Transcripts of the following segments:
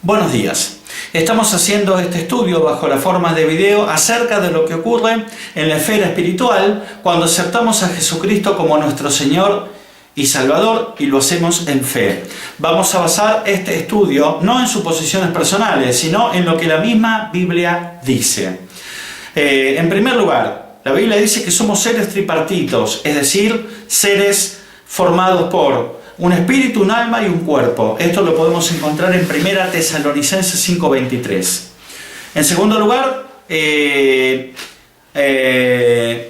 Buenos días. Estamos haciendo este estudio bajo la forma de video acerca de lo que ocurre en la esfera espiritual cuando aceptamos a Jesucristo como nuestro Señor y Salvador y lo hacemos en fe. Vamos a basar este estudio no en suposiciones personales, sino en lo que la misma Biblia dice. En primer lugar, la Biblia dice que somos seres tripartitos, es decir, seres formados por un espíritu, un alma y un cuerpo. Esto lo podemos encontrar en 1 Tesalonicenses 5:23. En segundo lugar,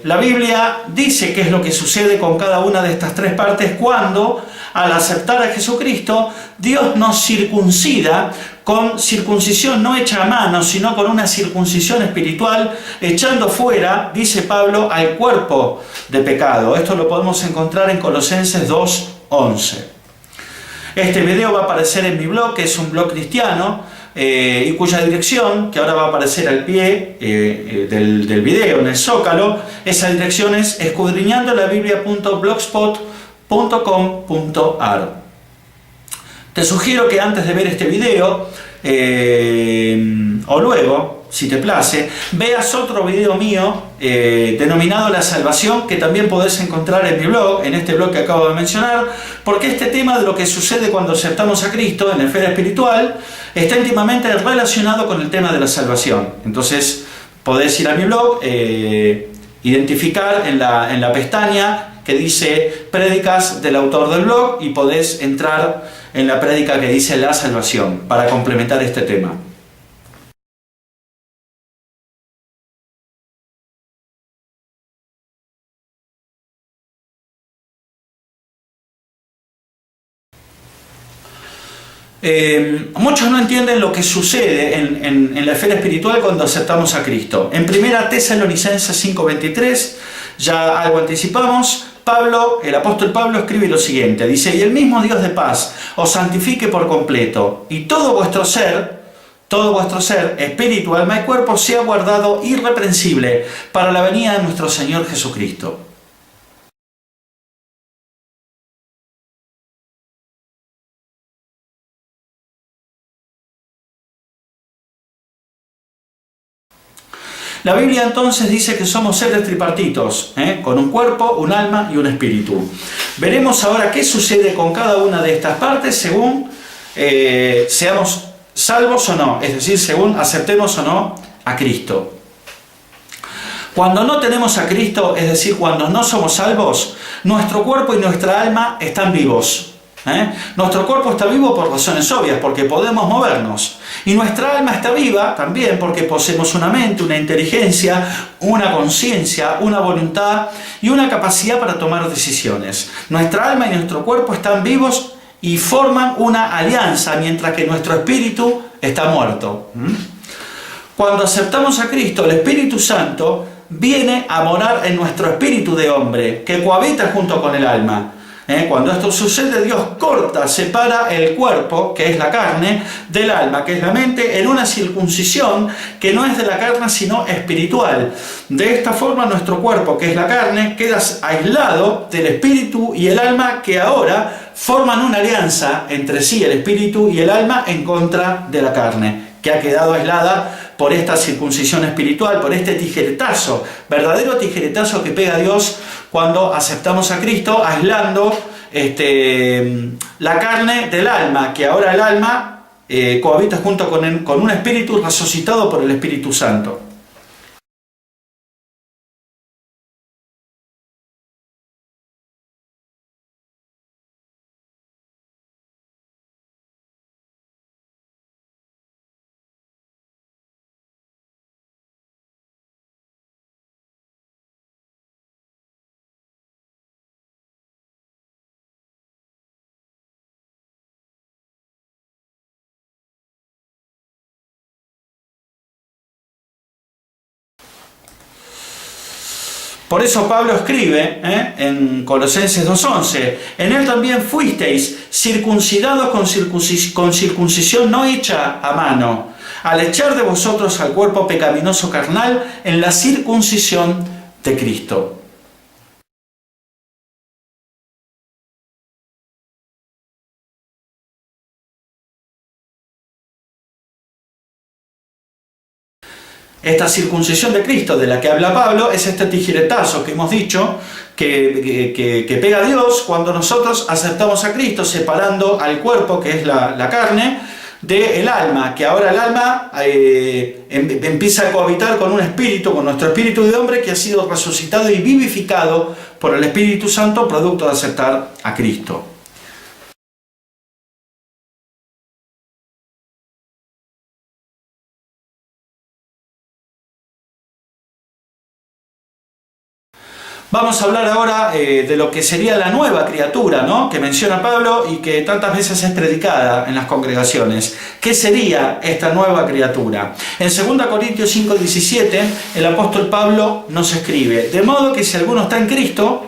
la Biblia dice qué es lo que sucede con cada una de estas tres partes cuando, al aceptar a Jesucristo, Dios nos circuncida con circuncisión no hecha a mano, sino con una circuncisión espiritual, echando fuera, dice Pablo, al cuerpo de pecado. Esto lo podemos encontrar en Colosenses 2:11. Este video va a aparecer en mi blog, que es un blog cristiano, y cuya dirección, que ahora va a aparecer al pie del video, en el zócalo, esa dirección es escudriñandolabiblia.blogspot.com.ar. Te sugiero que antes de ver este video, o luego, si te place, veas otro video mío denominado La Salvación, que también podés encontrar en mi blog, en este blog que acabo de mencionar, porque este tema de lo que sucede cuando aceptamos a Cristo en la esfera espiritual está íntimamente relacionado con el tema de la salvación. Entonces podés ir a mi blog, identificar en la pestaña que dice prédicas del autor del blog y podés entrar en la prédica que dice la salvación para complementar este tema. Muchos no entienden lo que sucede en la esfera espiritual cuando aceptamos a Cristo. En 1 Tesalonicenses 5:23, ya algo anticipamos, el apóstol Pablo escribe lo siguiente, dice: y el mismo Dios de paz os santifique por completo, y todo vuestro ser, espíritu, alma y cuerpo, sea guardado irreprensible para la venida de nuestro Señor Jesucristo. La Biblia entonces dice que somos seres tripartitos, con un cuerpo, un alma y un espíritu. Veremos ahora qué sucede con cada una de estas partes según seamos salvos o no, es decir, según aceptemos o no a Cristo. Cuando no tenemos a Cristo, es decir, cuando no somos salvos, nuestro cuerpo y nuestra alma están vivos. Nuestro cuerpo está vivo por razones obvias, porque podemos movernos. Y nuestra alma está viva también porque poseemos una mente, una inteligencia, una conciencia, una voluntad y una capacidad para tomar decisiones. Nuestra alma y nuestro cuerpo están vivos y forman una alianza, mientras que nuestro espíritu está muerto. Cuando aceptamos a Cristo, el Espíritu Santo viene a morar en nuestro espíritu de hombre, que cohabita junto con el alma. Cuando esto sucede, Dios separa el cuerpo, que es la carne, del alma, que es la mente, en una circuncisión que no es de la carne, sino espiritual. De esta forma, nuestro cuerpo, que es la carne, queda aislado del espíritu y el alma, que ahora forman una alianza entre sí, el espíritu y el alma, en contra de la carne, que ha quedado aislada por esta circuncisión espiritual, por este tijeretazo, verdadero tijeretazo que pega Dios cuando aceptamos a Cristo, aislando la carne del alma, que ahora el alma cohabita junto con un espíritu resucitado por el Espíritu Santo. Por eso Pablo escribe en Colosenses 2:11, en él también fuisteis circuncidados con circuncisión no hecha a mano, al echar de vosotros al cuerpo pecaminoso carnal en la circuncisión de Cristo. Esta circuncisión de Cristo de la que habla Pablo es este tijeretazo que hemos dicho que pega a Dios cuando nosotros aceptamos a Cristo, separando al cuerpo, que es la carne, del alma, que ahora el alma empieza a cohabitar con un espíritu, con nuestro espíritu de hombre que ha sido resucitado y vivificado por el Espíritu Santo, producto de aceptar a Cristo. Vamos a hablar ahora de lo que sería la nueva criatura, ¿no?, que menciona Pablo y que tantas veces es predicada en las congregaciones. ¿Qué sería esta nueva criatura? En 2 Corintios 5:17, el apóstol Pablo nos escribe: de modo que si alguno está en Cristo,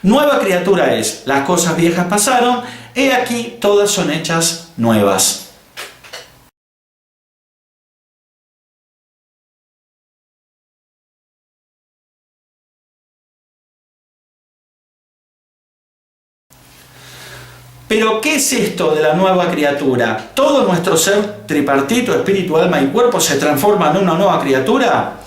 nueva criatura es. Las cosas viejas pasaron, he aquí todas son hechas nuevas. Pero, ¿qué es esto de la nueva criatura? ¿Todo nuestro ser tripartito, espíritu, alma y cuerpo, se transforma en una nueva criatura?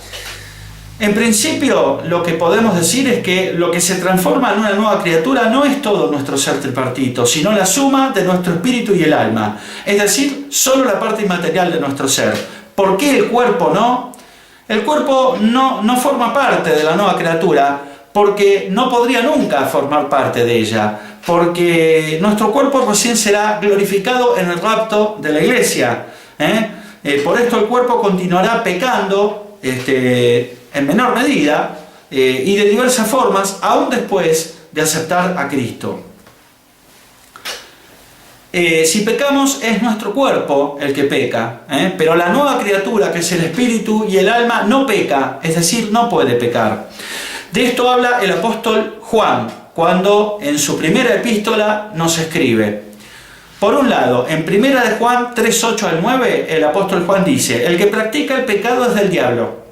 En principio, lo que podemos decir es que lo que se transforma en una nueva criatura no es todo nuestro ser tripartito, sino la suma de nuestro espíritu y el alma. Es decir, solo la parte inmaterial de nuestro ser. ¿Por qué el cuerpo no? El cuerpo no forma parte de la nueva criatura, porque no podría nunca formar parte de ella. Porque nuestro cuerpo recién será glorificado en el rapto de la iglesia. Por esto el cuerpo continuará pecando en menor medida y de diversas formas, aún después de aceptar a Cristo. Si pecamos, es nuestro cuerpo el que peca, pero la nueva criatura, que es el espíritu y el alma, no peca, es decir, no puede pecar. De esto habla el apóstol Juan, cuando en su primera epístola nos escribe. Por un lado, en 1 de Juan 3:8 al 9, el apóstol Juan dice: el que practica el pecado es del diablo,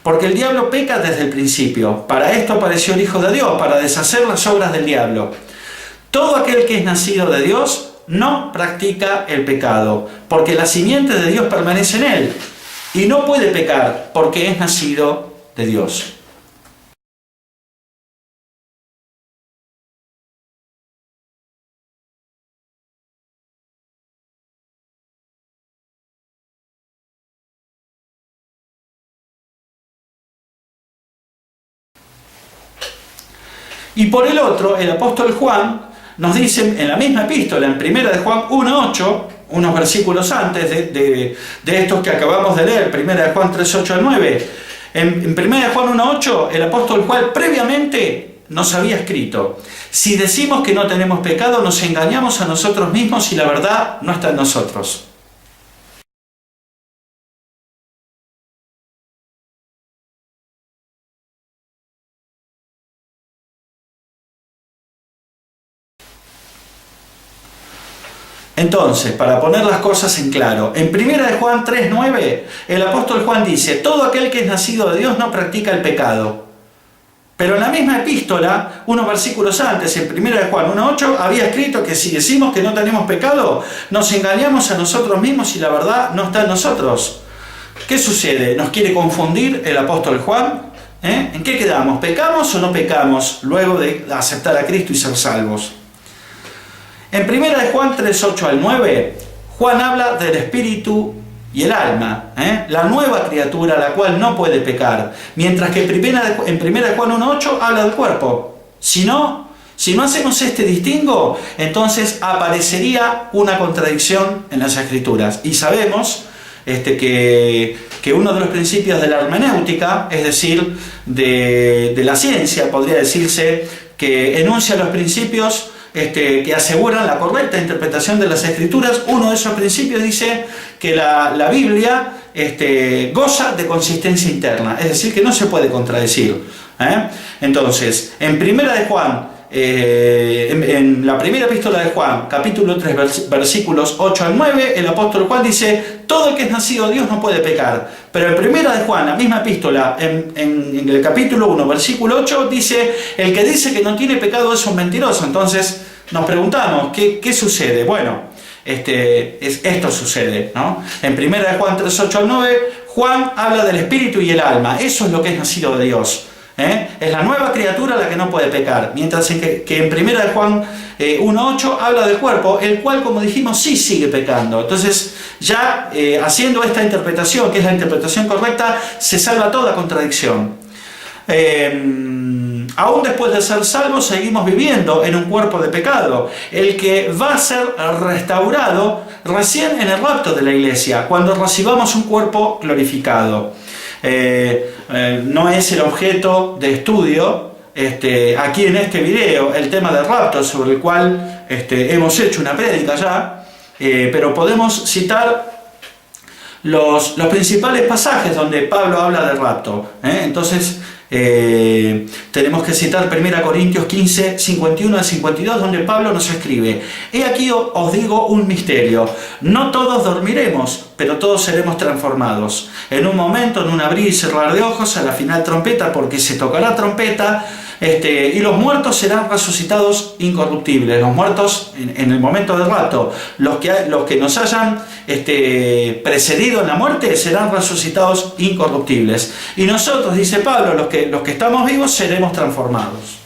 porque el diablo peca desde el principio. Para esto apareció el Hijo de Dios, para deshacer las obras del diablo. Todo aquel que es nacido de Dios no practica el pecado, porque la simiente de Dios permanece en él, y no puede pecar, porque es nacido de Dios. Y por el otro, el apóstol Juan nos dice en la misma epístola, en 1 de Juan 1:8, unos versículos antes de estos que acabamos de leer, 1 de Juan 3:8 al 9, en 1 de Juan 1:8, el apóstol Juan previamente nos había escrito: si decimos que no tenemos pecado, nos engañamos a nosotros mismos y la verdad no está en nosotros. Entonces, para poner las cosas en claro, en 1 de Juan 3:9, el apóstol Juan dice: todo aquel que es nacido de Dios no practica el pecado. Pero en la misma epístola, unos versículos antes, en 1 de Juan 1:8, había escrito que si decimos que no tenemos pecado, nos engañamos a nosotros mismos y la verdad no está en nosotros. ¿Qué sucede? ¿Nos quiere confundir el apóstol Juan? ¿En qué quedamos? ¿Pecamos o no pecamos luego de aceptar a Cristo y ser salvos? En 1 de Juan 3:8 al 9, Juan habla del espíritu y el alma, la nueva criatura, la cual no puede pecar, mientras que en 1 de Juan 1:8 habla del cuerpo. Si no hacemos este distingo, entonces aparecería una contradicción en las Escrituras. Y sabemos que uno de los principios de la hermenéutica, es decir, de la ciencia, podría decirse, que enuncia los principios que aseguran la correcta interpretación de las Escrituras. Uno de esos principios dice que la Biblia goza de consistencia interna, es decir, que no se puede contradecir. Entonces, en primera de Juan, en la primera epístola de Juan, capítulo 3, versículos 8 al 9, el apóstol Juan dice: todo el que es nacido de Dios no puede pecar. Pero en primera de Juan, la misma epístola, en el capítulo 1, versículo 8, dice: el que dice que no tiene pecado es un mentiroso. Entonces nos preguntamos, ¿qué sucede? Bueno, esto sucede, ¿no? En primera de Juan 3, 8 al 9, Juan habla del espíritu y el alma. Eso es lo que es nacido de Dios. Es la nueva criatura la que no puede pecar. Mientras que en 1 de Juan 1.8 habla del cuerpo, el cual, como dijimos, sí sigue pecando. Entonces, ya haciendo esta interpretación, que es la interpretación correcta, se salva toda contradicción. Aún después de ser salvos, seguimos viviendo en un cuerpo de pecado. El que va a ser restaurado recién en el rapto de la iglesia, cuando recibamos un cuerpo glorificado. No es el objeto de estudio aquí en este video el tema del rapto, sobre el cual hemos hecho una prédica ya, pero podemos citar los principales pasajes donde Pablo habla del rapto. Entonces tenemos que citar 1 Corintios 15, 51 al 52, donde Pablo nos escribe: he aquí os digo un misterio, no todos dormiremos, pero todos seremos transformados. En un momento, en un abrir y cerrar de ojos, a la final trompeta, porque se tocará trompeta, y los muertos serán resucitados incorruptibles. Los muertos en el momento del rapto, los que nos hayan precedido en la muerte, serán resucitados incorruptibles. Y nosotros, dice Pablo, los que estamos vivos, seremos transformados.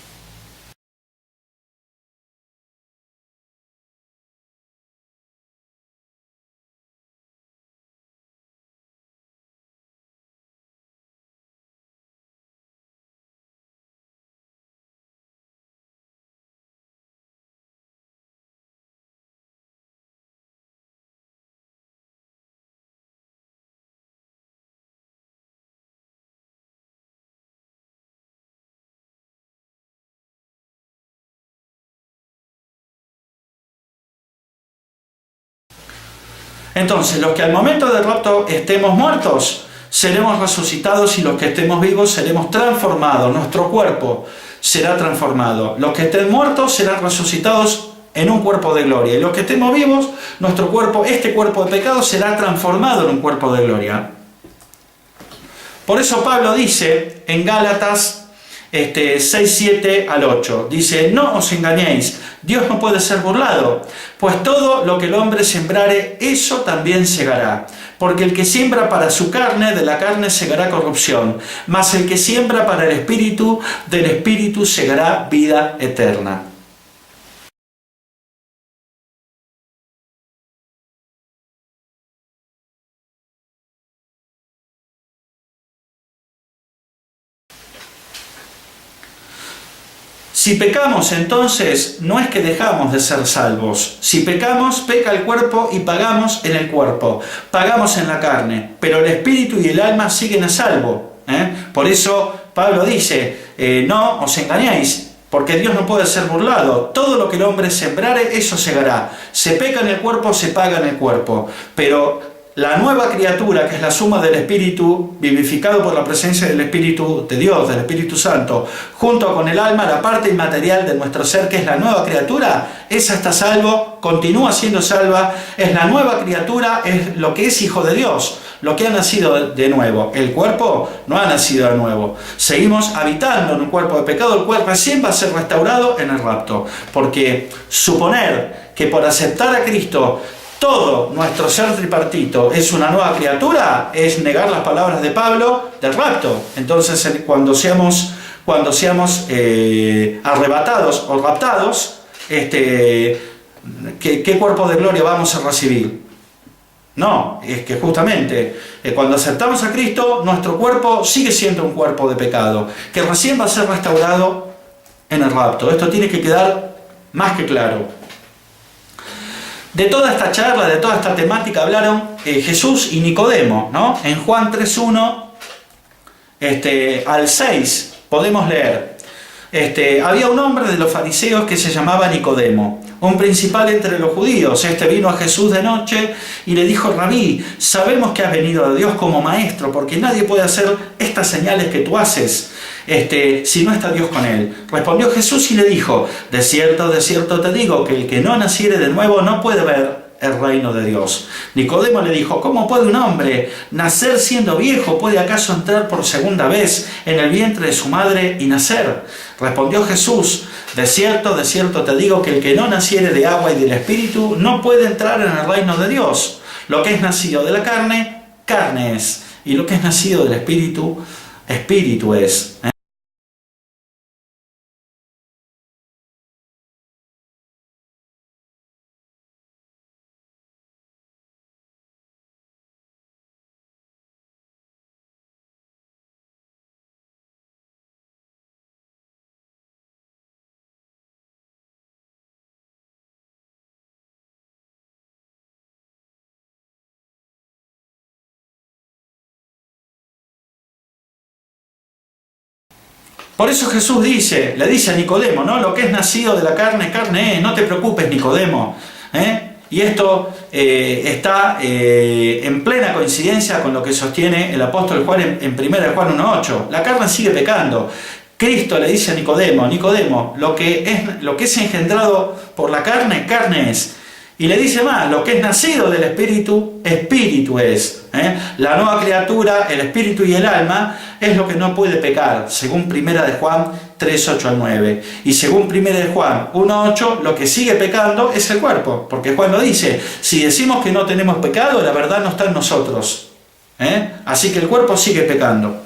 Entonces, los que al momento del rapto estemos muertos, seremos resucitados, y los que estemos vivos seremos transformados. Nuestro cuerpo será transformado. Los que estén muertos serán resucitados en un cuerpo de gloria. Y los que estemos vivos, nuestro cuerpo, este cuerpo de pecado, será transformado en un cuerpo de gloria. Por eso Pablo dice en Gálatas 6, 7 al 8, dice: no os engañéis, Dios no puede ser burlado, pues todo lo que el hombre sembrare, eso también segará. Porque el que siembra para su carne, de la carne segará corrupción, mas el que siembra para el Espíritu, del Espíritu segará vida eterna. Si pecamos, entonces, no es que dejamos de ser salvos. Si pecamos, peca el cuerpo y pagamos en el cuerpo. Pagamos en la carne, pero el espíritu y el alma siguen a salvo. Por eso Pablo dice: no os engañéis, porque Dios no puede ser burlado. Todo lo que el hombre sembrare, eso segará. Se peca en el cuerpo, se paga en el cuerpo. Pero la nueva criatura, que es la suma del Espíritu, vivificado por la presencia del Espíritu de Dios, del Espíritu Santo, junto con el alma, la parte inmaterial de nuestro ser, que es la nueva criatura, esa está salvo, continúa siendo salva, es la nueva criatura, es lo que es hijo de Dios, lo que ha nacido de nuevo. El cuerpo no ha nacido de nuevo. Seguimos habitando en un cuerpo de pecado, el cual recién va a ser restaurado en el rapto. Porque suponer que por aceptar a Cristo todo nuestro ser tripartito es una nueva criatura, es negar las palabras de Pablo del rapto. Entonces, cuando seamos arrebatados o raptados, ¿qué cuerpo de gloria vamos a recibir? No, es que justamente cuando aceptamos a Cristo, nuestro cuerpo sigue siendo un cuerpo de pecado, que recién va a ser restaurado en el rapto. Esto tiene que quedar más que claro. De toda esta charla, de toda esta temática hablaron Jesús y Nicodemo, ¿no? En Juan 3:1 al 6 podemos leer: había un hombre de los fariseos que se llamaba Nicodemo, un principal entre los judíos. Vino a Jesús de noche y le dijo: Rabí, sabemos que has venido de Dios como maestro, porque nadie puede hacer estas señales que tú haces si no está Dios con él. Respondió Jesús y le dijo: de cierto te digo, que el que no naciere de nuevo no puede ver el reino de Dios. Nicodemo le dijo: ¿cómo puede un hombre nacer siendo viejo? ¿Puede acaso entrar por segunda vez en el vientre de su madre y nacer? Respondió Jesús: de cierto te digo, que el que no naciere de agua y del Espíritu no puede entrar en el reino de Dios. Lo que es nacido de la carne, carne es, Y lo que es nacido del Espíritu, Espíritu es. Por eso Jesús le dice a Nicodemo, ¿no? Lo que es nacido de la carne, carne es, no te preocupes, Nicodemo. Y esto está en plena coincidencia con lo que sostiene el apóstol Juan en 1 Juan 1:8. La carne sigue pecando. Cristo le dice a Nicodemo, Nicodemo, lo que es engendrado por la carne, carne es. Y le dice más, lo que es nacido del Espíritu, Espíritu es. La nueva criatura, el Espíritu y el alma, es lo que no puede pecar, según 1 Juan 3:8-9. Y según 1 Juan 1:8, lo que sigue pecando es el cuerpo. Porque Juan lo dice, si decimos que no tenemos pecado, la verdad no está en nosotros. Así que el cuerpo sigue pecando.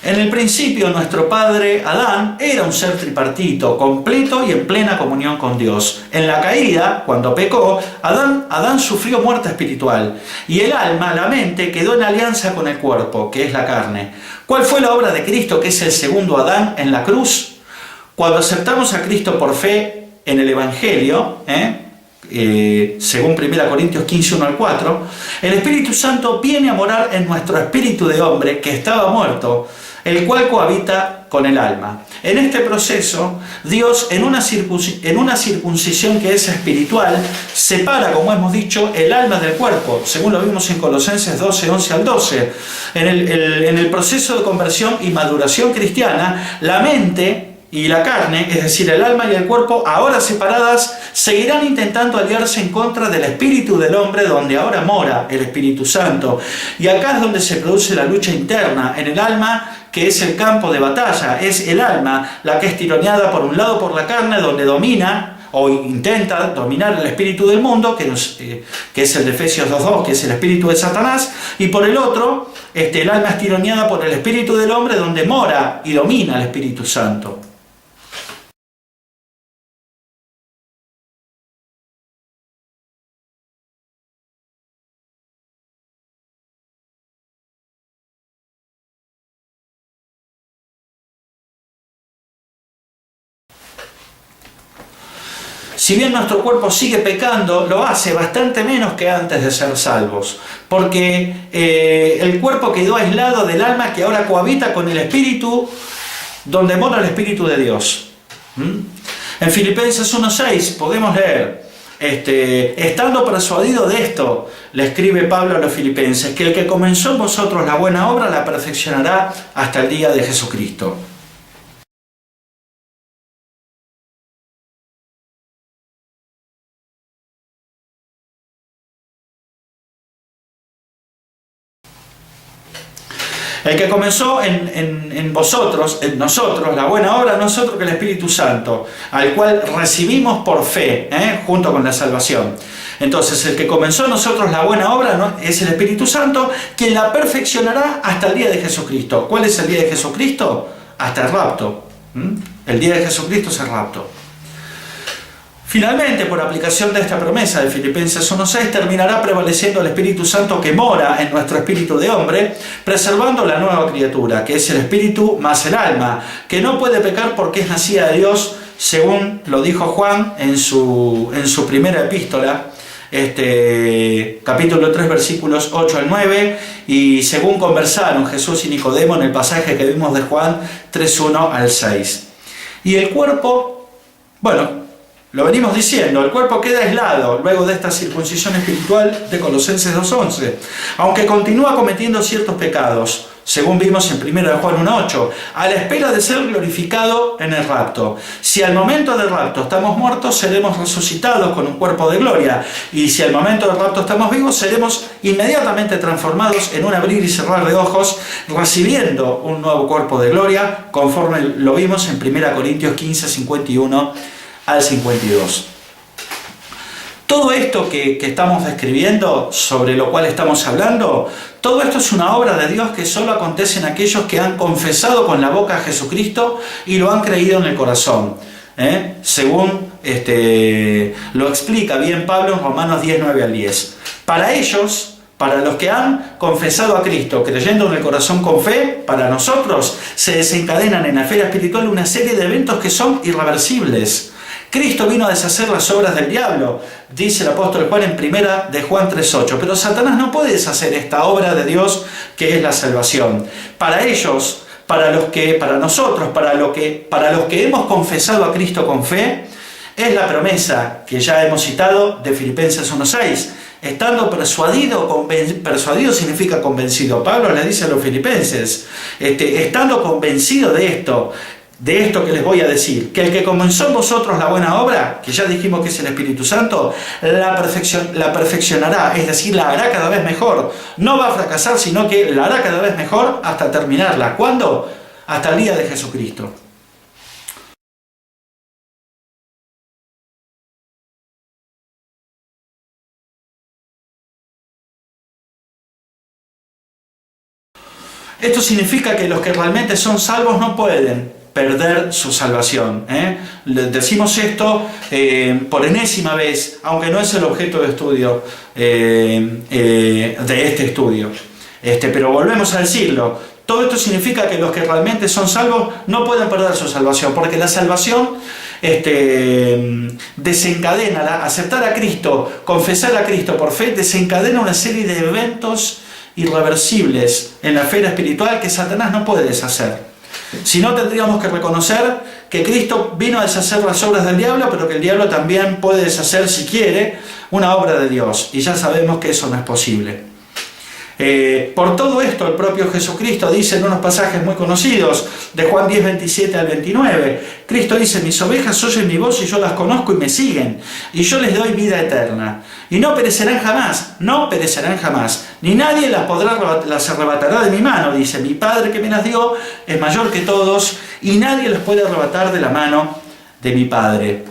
En el principio, nuestro padre Adán era un ser tripartito, completo y en plena comunión con Dios. En la caída, cuando pecó, Adán sufrió muerte espiritual. Y el alma, la mente, quedó en alianza con el cuerpo, que es la carne. ¿Cuál fue la obra de Cristo, que es el segundo Adán, en la cruz? Cuando aceptamos a Cristo por fe en el Evangelio, según 1 Corintios 15:1-4, el Espíritu Santo viene a morar en nuestro espíritu de hombre que estaba muerto, el cual cohabita con el alma. En este proceso, Dios, en una circuncisión que es espiritual, separa, como hemos dicho, el alma del cuerpo, según lo vimos en Colosenses 12:11-12. En el proceso de conversión y maduración cristiana, la mente y la carne, es decir, el alma y el cuerpo, ahora separadas, seguirán intentando aliarse en contra del espíritu del hombre, donde ahora mora el Espíritu Santo. Y acá es donde se produce la lucha interna, en el alma, que es el campo de batalla. Es el alma la que es tironeada por un lado por la carne, donde domina o intenta dominar el espíritu del mundo, que es el de Efesios 2:2, que es el espíritu de Satanás, y por el otro, el alma es tironeada por el espíritu del hombre, donde mora y domina el Espíritu Santo. Si bien nuestro cuerpo sigue pecando, lo hace bastante menos que antes de ser salvos, porque el cuerpo quedó aislado del alma que ahora cohabita con el espíritu, donde mora el Espíritu de Dios. En Filipenses 1:6 podemos leer, estando persuadido de esto, le escribe Pablo a los filipenses, que el que comenzó en vosotros la buena obra la perfeccionará hasta el día de Jesucristo. El que comenzó en vosotros, en nosotros, la buena obra, nosotros que el Espíritu Santo, al cual recibimos por fe, junto con la salvación. Entonces, el que comenzó en nosotros la buena obra, ¿no?, es el Espíritu Santo, quien la perfeccionará hasta el día de Jesucristo. ¿Cuál es el día de Jesucristo? Hasta el rapto. El día de Jesucristo es el rapto. Finalmente, por aplicación de esta promesa de Filipenses 1:6, terminará prevaleciendo el Espíritu Santo que mora en nuestro espíritu de hombre, preservando la nueva criatura, que es el espíritu más el alma, que no puede pecar porque es nacida de Dios, según lo dijo Juan en su primera epístola, capítulo 3, versículos 8-9, y según conversaron Jesús y Nicodemo en el pasaje que vimos de Juan 3:1-6. Y el cuerpo, bueno, lo venimos diciendo, el cuerpo queda aislado luego de esta circuncisión espiritual de Colosenses 2:11, aunque continúa cometiendo ciertos pecados, según vimos en 1 Juan 1:8, a la espera de ser glorificado en el rapto. Si al momento del rapto estamos muertos, seremos resucitados con un cuerpo de gloria, y si al momento del rapto estamos vivos, seremos inmediatamente transformados en un abrir y cerrar de ojos, recibiendo un nuevo cuerpo de gloria, conforme lo vimos en 1 Corintios 15:51 al 52. Todo esto que estamos describiendo, sobre lo cual estamos hablando, todo esto es una obra de Dios que solo acontece en aquellos que han confesado con la boca a Jesucristo y lo han creído en el corazón. Según lo explica bien Pablo en Romanos 10, 9 al 10. Para ellos, para los que han confesado a Cristo, creyendo en el corazón con fe, para nosotros se desencadenan en la esfera espiritual una serie de eventos que son irreversibles. Cristo vino a deshacer las obras del diablo, dice el apóstol Juan en primera de Juan 3:8. Pero Satanás no puede deshacer esta obra de Dios que es la salvación. Para ellos, para nosotros, para los que hemos confesado a Cristo con fe, es la promesa que ya hemos citado de Filipenses 1:6. Estando persuadido significa convencido. Pablo le dice a los filipenses, estando convencido de esto que les voy a decir, que el que comenzó en vosotros la buena obra, que ya dijimos que es el Espíritu Santo, la perfeccionará, es decir, la hará cada vez mejor. No va a fracasar, sino que la hará cada vez mejor hasta terminarla. ¿Cuándo? Hasta el día de Jesucristo. Esto significa que los que realmente son salvos no pueden perder su salvación. Decimos esto por enésima vez, aunque no es el objeto de estudio de este estudio. Pero volvemos a decirlo. Todo esto significa que los que realmente son salvos no pueden perder su salvación, porque la salvación desencadena, aceptar a Cristo, confesar a Cristo por fe, desencadena una serie de eventos irreversibles en la esfera espiritual que Satanás no puede deshacer. Si no, tendríamos que reconocer que Cristo vino a deshacer las obras del diablo, pero que el diablo también puede deshacer, si quiere, una obra de Dios. Y ya sabemos que eso no es posible. Por todo esto, el propio Jesucristo dice en unos pasajes muy conocidos, de Juan 10, 27 al 29, Cristo dice, mis ovejas oyen mi voz y yo las conozco y me siguen, y yo les doy vida eterna, y no perecerán jamás, ni nadie las arrebatará de mi mano, dice, mi Padre que me las dio es mayor que todos, y nadie las puede arrebatar de la mano de mi Padre.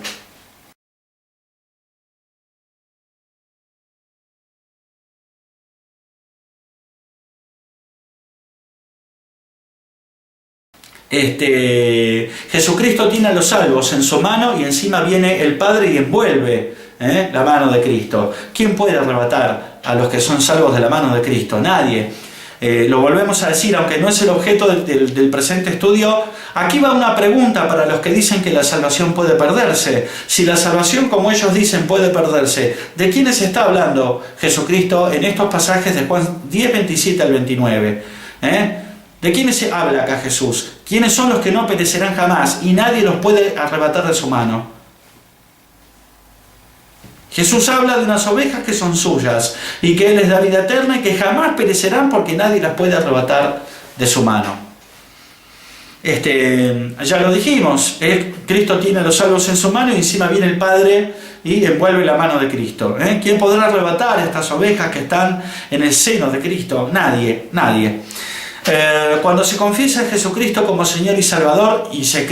Jesucristo tiene a los salvos en su mano y encima viene el Padre y envuelve la mano de Cristo. ¿Quién puede arrebatar a los que son salvos de la mano de Cristo? Nadie. Lo volvemos a decir, aunque no es el objeto del presente estudio. Aquí va una pregunta para los que dicen que la salvación puede perderse. Si la salvación, como ellos dicen, puede perderse, ¿de quiénes está hablando Jesucristo en estos pasajes de Juan 10, 27 al 29? ¿De quiénes se habla acá Jesús? ¿Quiénes son los que no perecerán jamás y nadie los puede arrebatar de su mano? Jesús habla de unas ovejas que son suyas y que Él les da vida eterna y que jamás perecerán porque nadie las puede arrebatar de su mano. Ya lo dijimos, Cristo tiene a los salvos en su mano y encima viene el Padre y envuelve la mano de Cristo. ¿Quién podrá arrebatar a estas ovejas que están en el seno de Cristo? Nadie. Cuando se confiesa a Jesucristo como Señor y Salvador y se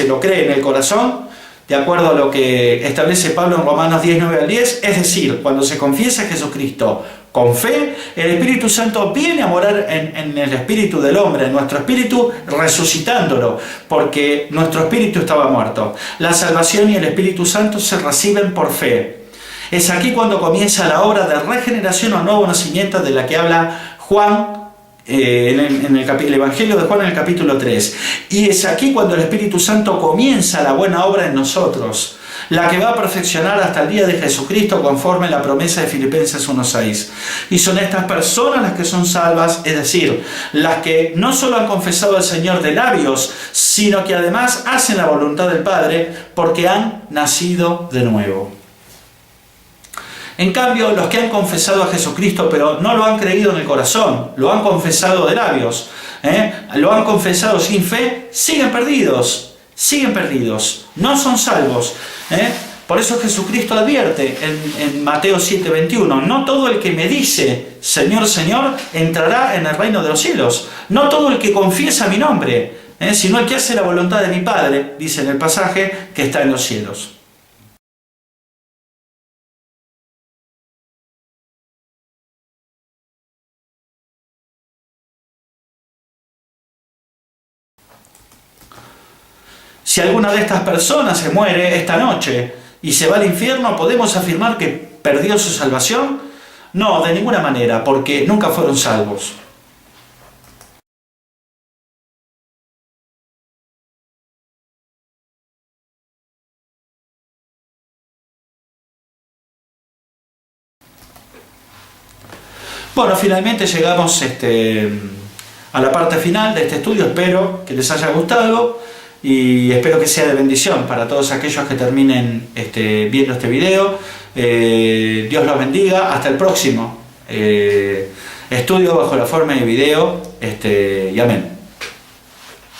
lo cree en el corazón, de acuerdo a lo que establece Pablo en Romanos 10, 9 al 10, es decir, cuando se confiesa a Jesucristo con fe, el Espíritu Santo viene a morar en el espíritu del hombre, en nuestro espíritu, resucitándolo, porque nuestro espíritu estaba muerto. La salvación y el Espíritu Santo se reciben por fe. Es aquí cuando comienza la obra de regeneración o nuevo nacimiento de la que habla Juan en el Evangelio de Juan en el capítulo 3. Y es aquí cuando el Espíritu Santo comienza la buena obra en nosotros, la que va a perfeccionar hasta el día de Jesucristo conforme la promesa de Filipenses 1:6. Y son estas personas las que son salvas, es decir, las que no solo han confesado al Señor de labios, sino que además hacen la voluntad del Padre porque han nacido de nuevo. En cambio, los que han confesado a Jesucristo, pero no lo han creído en el corazón, lo han confesado de labios, lo han confesado sin fe, siguen perdidos, no son salvos. Por eso Jesucristo advierte en Mateo 7:21, no todo el que me dice, Señor, Señor, entrará en el reino de los cielos. No todo el que confiesa mi nombre, sino el que hace la voluntad de mi Padre, dice en el pasaje, que está en los cielos. Si alguna de estas personas se muere esta noche y se va al infierno, ¿podemos afirmar que perdió su salvación? No, de ninguna manera, porque nunca fueron salvos. Bueno, finalmente llegamos a la parte final de este estudio. Espero que les haya gustado y espero que sea de bendición para todos aquellos que terminen viendo este video. Dios los bendiga. Hasta el próximo estudio bajo la forma de video. Y amén.